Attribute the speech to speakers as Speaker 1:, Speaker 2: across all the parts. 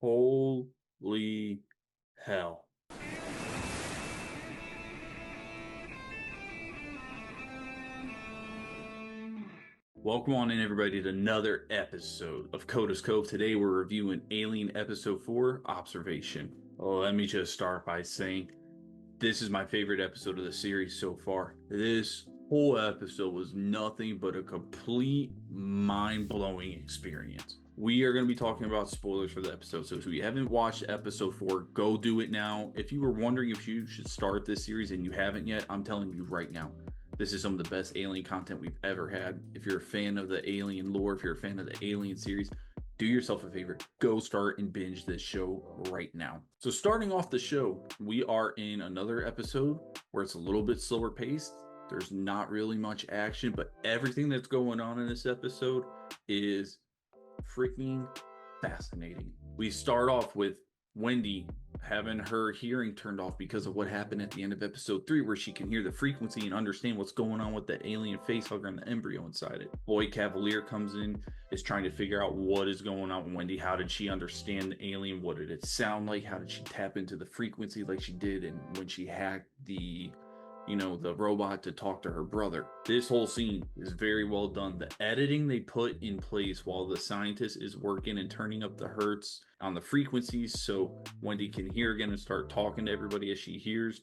Speaker 1: Holy hell. Welcome on in, everybody, to another episode of Coda's Cove. Today, we're reviewing Alien Episode 4 Observation. Let me just start by saying this is my favorite episode of the series so far. This whole episode was nothing but a complete mind-blowing experience. We are going to be talking about spoilers for the episode, so if you haven't watched episode 4, go do it now. If you were wondering if you should start this series and you haven't yet, I'm telling you right now, this is some of the best Alien content we've ever had. If you're a fan of the Alien lore, if you're a fan of the Alien series, do yourself a favor, go start and binge this show right now. So starting off the show, we are in another episode where it's a little bit slower paced. There's not really much action, but everything that's going on in this episode is freaking fascinating. We start off with Wendy having her hearing turned off because of what happened at the end of episode 3, where she can hear the frequency and understand what's going on with the alien facehugger and the embryo inside it. Boy Cavalier comes in, is trying to figure out what is going on with Wendy. How did she understand the alien? What did it sound like? How did she tap into the frequency like she did? And when she hacked the robot to talk to her brother. This whole scene is very well done. The editing they put in place while the scientist is working and turning up the hertz on the frequencies so Wendy can hear again and start talking to everybody as she hears.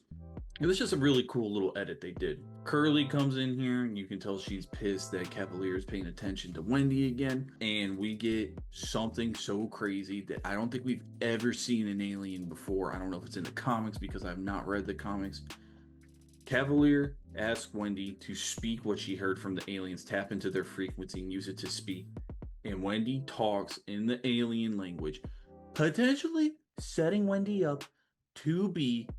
Speaker 1: It was just a really cool little edit they did. Curly comes in here and you can tell she's pissed that Cavalier is paying attention to Wendy again. And we get something so crazy that I don't think we've ever seen an alien before. I don't know if it's in the comics because I've not read the comics. Cavalier asks Wendy to speak what she heard from the aliens, tap into their frequency and use it to speak. And Wendy talks in the alien language, potentially setting Wendy up to be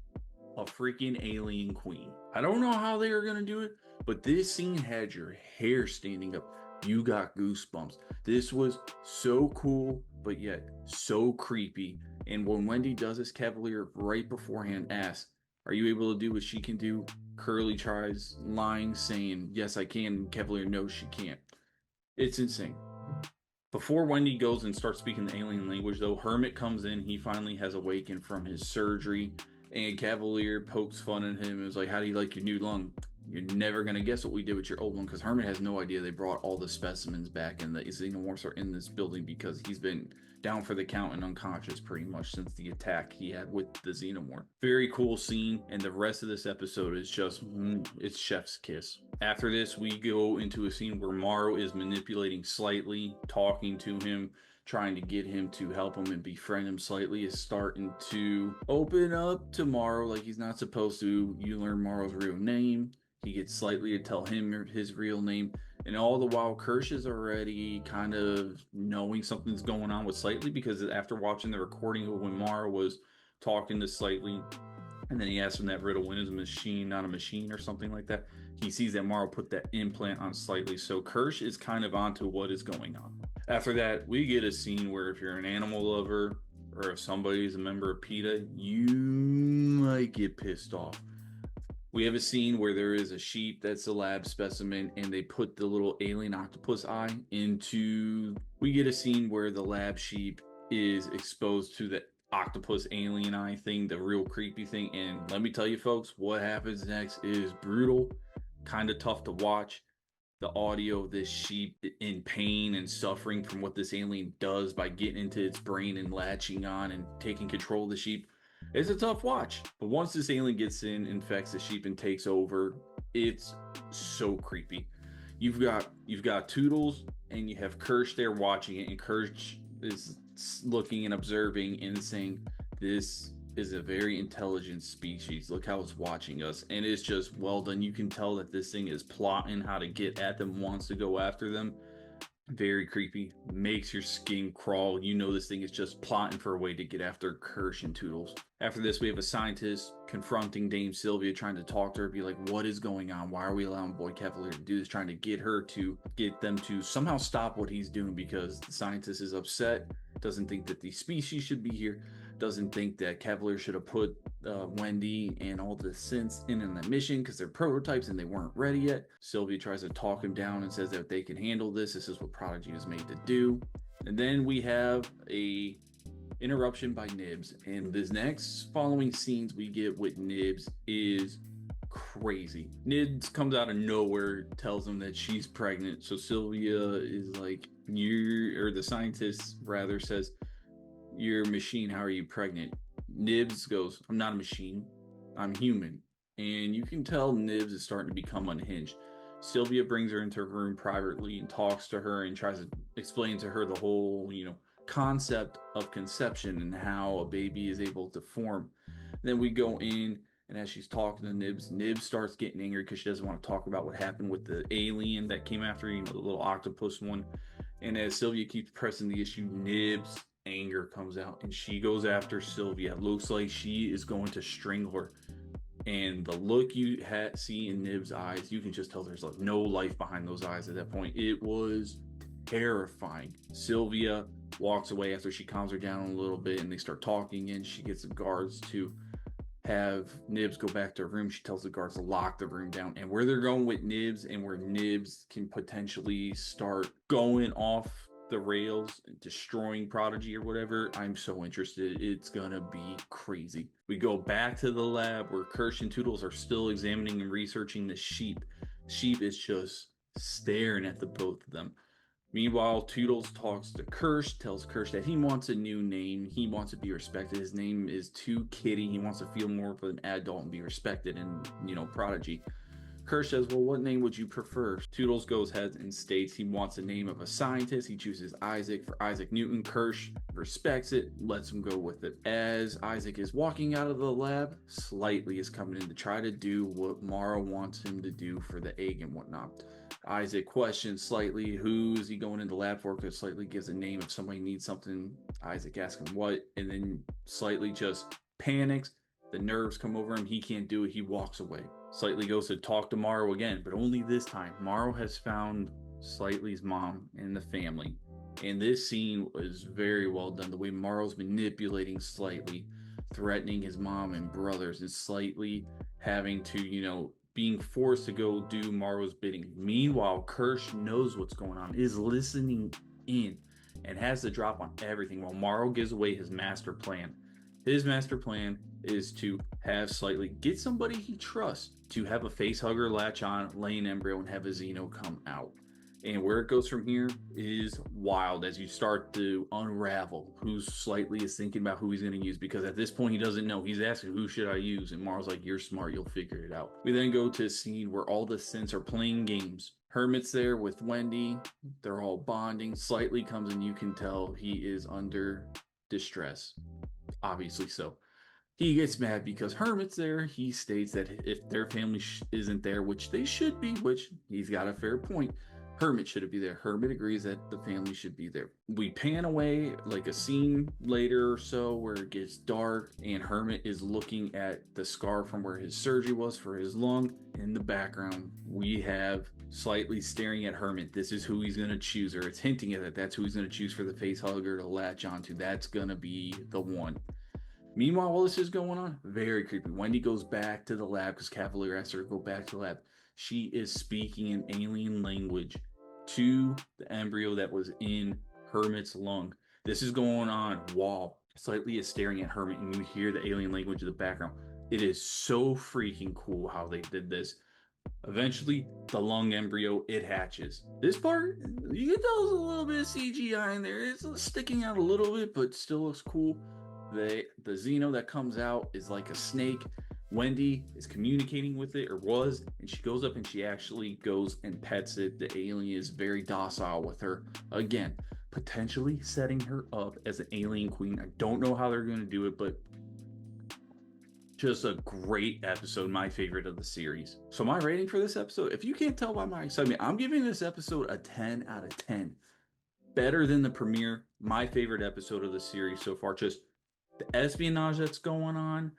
Speaker 1: a freaking alien queen. I don't know how they are going to do it, but this scene had your hair standing up. You got goosebumps. This was so cool, but yet so creepy. And when Wendy does this, Cavalier right beforehand asks, are you able to do what she can do? Curly tries lying, saying, yes, I can. Cavalier knows she can't. It's insane. Before Wendy goes and starts speaking the alien language, though, Hermit comes in. He finally has awakened from his surgery. And Cavalier pokes fun at him and is like, how do you like your new lung? You're never going to guess what we did with your old one, because Hermit has no idea they brought all the specimens back and the xenomorphs are in this building because he's been down for the count and unconscious pretty much since the attack he had with the xenomorph. Very cool scene, and the rest of this episode is just, it's chef's kiss. After this, we go into a scene where Morrow is manipulating Slightly, talking to him, trying to get him to help him and befriend him. Slightly is starting to open up to Morrow like he's not supposed to. You learn Morrow's real name. He gets Slightly to tell him his real name. And all the while, Kirsch is already kind of knowing something's going on with Slightly, because after watching the recording of when Morrow was talking to Slightly, and then he asked him that riddle, when is a machine not a machine or something like that, he sees that Morrow put that implant on Slightly. So Kirsch is kind of onto what is going on. After that, we get a scene where if you're an animal lover or if somebody's a member of PETA, you might get pissed off. We have a scene where there is a sheep that's a lab specimen and they put the little alien octopus eye into... We get a scene where the lab sheep is exposed to the octopus alien eye thing, the real creepy thing. And let me tell you folks, what happens next is brutal, kind of tough to watch. The audio of this sheep in pain and suffering from what this alien does by getting into its brain and latching on and taking control of the sheep, it's a tough watch. But once this alien gets in, infects the sheep and takes over, it's so creepy. You've got Toodles and you have Kirsch there watching it, and Kirsch is looking and observing and saying, this is a very intelligent species. Look how it's watching us. And it's just well done. You can tell that this thing is plotting how to get at them, wants to go after them. Very creepy, makes your skin crawl. You know this thing is just plotting for a way to get after Kirsch and Toodles. After this, we have a scientist confronting Dame Sylvia, trying to talk to her, be like, what is going on? Why are we allowing Boy Cavalier to do this? Trying to get her to get them to somehow stop what he's doing, because the scientist is upset, doesn't think that the species should be here, doesn't think that Cavalier should have put Wendy and all the synths in the mission because they're prototypes and they weren't ready yet. Sylvia tries to talk him down and says that they can handle this. This is what Prodigy was made to do. And then we have a Interruption by Nibs. And the next following scenes we get with Nibs is crazy. Nibs comes out of nowhere, tells him that she's pregnant. So Sylvia is like, or the scientist rather says, "You're a machine, how are you pregnant?" Nibs goes, "I'm not a machine, I'm human." And you can tell Nibs is starting to become unhinged. Sylvia brings her into her room privately and talks to her and tries to explain to her the whole, concept of conception and how a baby is able to form. Then we go in, and as she's talking to Nibs, Nibs starts getting angry because she doesn't want to talk about what happened with the alien that came after, the little octopus one. And as Sylvia keeps pressing the issue, Nibs' anger comes out and she goes after Sylvia. It looks like she is going to strangle her. And the look you see in Nibs' eyes, you can just tell there's like no life behind those eyes at that point. It was terrifying. Sylvia walks away after she calms her down a little bit and they start talking, and she gets the guards to have Nibs go back to her room. She tells the guards to lock the room down. And where they're going with Nibs and where Nibs can potentially start going off the rails and destroying Prodigy or whatever, I'm so interested. It's gonna be crazy. We go back to the lab where Kirsch and Toodles are still examining and researching the sheep. Sheep is just staring at the both of them. Meanwhile, Toodles talks to Kirsch, tells Kirsch that he wants a new name. He wants to be respected. His name is too kiddie. He wants to feel more of an adult and be respected in, Prodigy. Kirsch says, "Well, what name would you prefer?" Toodles goes ahead and states he wants the name of a scientist. He chooses Isaac for Isaac Newton. Kirsch respects it, lets him go with it. As Isaac is walking out of the lab, Slightly is coming in to try to do what Morrow wants him to do for the egg and whatnot. Isaac questions Slightly who is he going into the lab for, because Slightly gives a name if somebody needs something. Isaac asks him what, and then Slightly just panics. The nerves come over him. He can't do it. He walks away. Slightly goes to talk to Morrow again, but only this time. Morrow has found Slightly's mom and the family. And this scene was very well done. The way Morrow's manipulating Slightly, threatening his mom and brothers, and Slightly having to, being forced to go do Morrow's bidding. Meanwhile, Kirsch knows what's going on, is listening in, and has the drop on everything while Morrow gives away his master plan. His master plan is to have Slightly get somebody he trusts to have a face hugger latch on, lay an embryo, and have a Xeno come out. And where it goes from here is wild as you start to unravel who Slightly is thinking about who he's going to use, because at this point he doesn't know. He's asking, who should I use? And Morrow's like, you're smart, you'll figure it out. We then go to a scene where all the synths are playing games. Hermit's there with Wendy. They're all bonding. Slightly comes and you can tell he is under distress. Obviously so. He gets mad because Hermit's there. He states that if their family isn't there, which they should be, which he's got a fair point, Hermit should be there. Hermit agrees that the family should be there. We pan away like a scene later or so where it gets dark and Hermit is looking at the scar from where his surgery was for his lung. In the background, we have Slightly staring at Hermit. This is who he's going to choose, or it's hinting at that. That's who he's going to choose for the face hugger to latch onto. That's going to be the one. Meanwhile, while this is going on, very creepy. Wendy goes back to the lab because Cavalier asked her to go back to the lab. She is speaking in alien language to the embryo that was in Hermit's lung. This is going on while Slightly is staring at Hermit, and you hear the alien language in the background. It is so freaking cool how they did this. Eventually, the lung embryo, it hatches. This part, you can tell there's a little bit of CGI in there. It's sticking out a little bit, but still looks cool. The Xeno that comes out is like a snake. Wendy is communicating with it, or was, and she goes up and she actually goes and pets it. The alien is very docile with her. Again, potentially setting her up as an alien queen. I don't know how they're going to do it, but just a great episode, my favorite of the series. So my rating for this episode, if you can't tell by my excitement, I'm giving this episode a 10 out of 10. Better than the premiere. My favorite episode of the series so far. Just the espionage that's going on,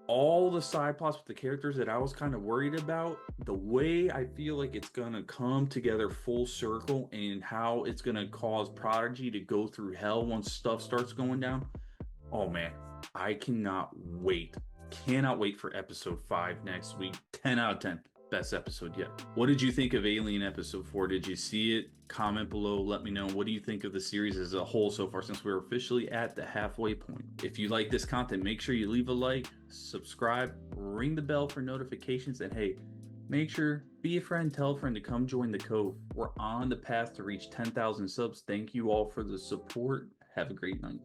Speaker 1: all the side plots with the characters that I was kind of worried about, the way I feel like it's going to come together full circle, and how it's going to cause Prodigy to go through hell once stuff starts going down. Oh man, I cannot wait. Cannot wait for episode 5 next week. 10 out of 10. Best episode yet. What did you think of Alien episode 4? Did you see it? comment below. Let me know, what do you think of the series as a whole so far, since we're officially at the halfway point. If you like this content, make sure you leave a like, subscribe, ring the bell for notifications, and hey, make sure, be a friend, tell a friend to come join the Cove. We're on the path to reach 10,000 subs. Thank you all for the support. Have a great night.